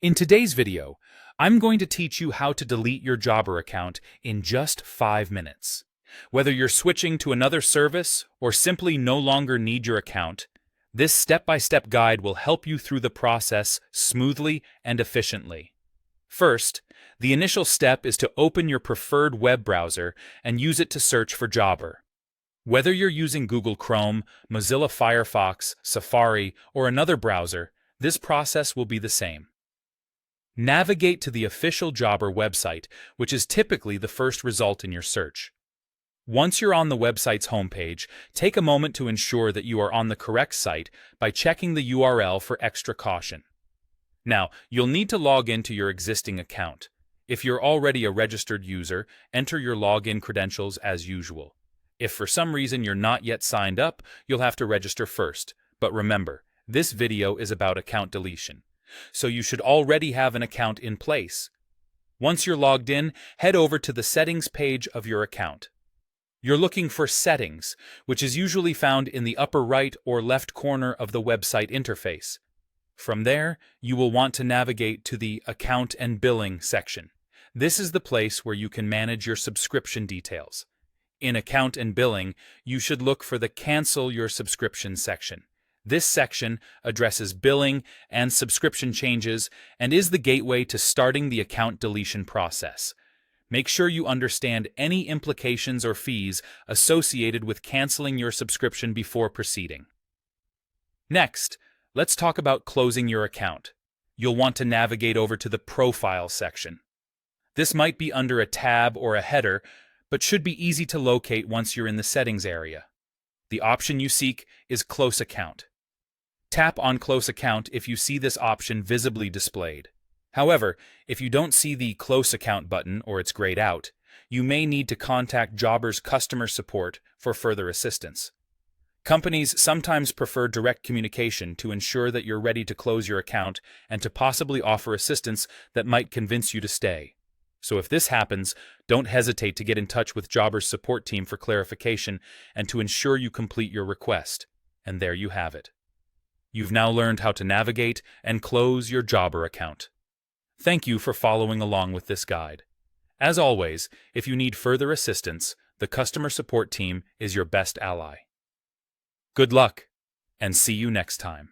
In today's video, I'm going to teach you how to delete your Jobber account in just 5 minutes. Whether you're switching to another service or simply no longer need your account, this step-by-step guide will help you through the process smoothly and efficiently. First, the initial step is to open your preferred web browser and use it to search for Jobber. Whether you're using Google Chrome, Mozilla Firefox, Safari, or another browser, this process will be the same. Navigate to the official Jobber website, which is typically the first result in your search. Once you're on the website's homepage, take a moment to ensure that you are on the correct site by checking the URL for extra caution. Now, you'll need to log into your existing account. If you're already a registered user, enter your login credentials as usual. If for some reason you're not yet signed up, you'll have to register first. But remember, this video is about account deletion, so you should already have an account in place. Once you're logged in, head over to the settings page of your account. You're looking for Settings, which is usually found in the upper right or left corner of the website interface. From there, you will want to navigate to the Account and Billing section. This is the place where you can manage your subscription details. In Account and Billing, you should look for the Cancel Your Subscription section. This section addresses billing and subscription changes and is the gateway to starting the account deletion process. Make sure you understand any implications or fees associated with canceling your subscription before proceeding. Next, let's talk about closing your account. You'll want to navigate over to the Profile section. This might be under a tab or a header, but should be easy to locate once you're in the settings area. The option you seek is Close Account. Tap on Close Account if you see this option visibly displayed. However, if you don't see the Close Account button or it's grayed out, you may need to contact Jobber's customer support for further assistance. Companies sometimes prefer direct communication to ensure that you're ready to close your account and to possibly offer assistance that might convince you to stay. So if this happens, don't hesitate to get in touch with Jobber's support team for clarification and to ensure you complete your request. And there you have it. You've now learned how to navigate and close your Jobber account. Thank you for following along with this guide. As always, if you need further assistance, the customer support team is your best ally. Good luck, and see you next time.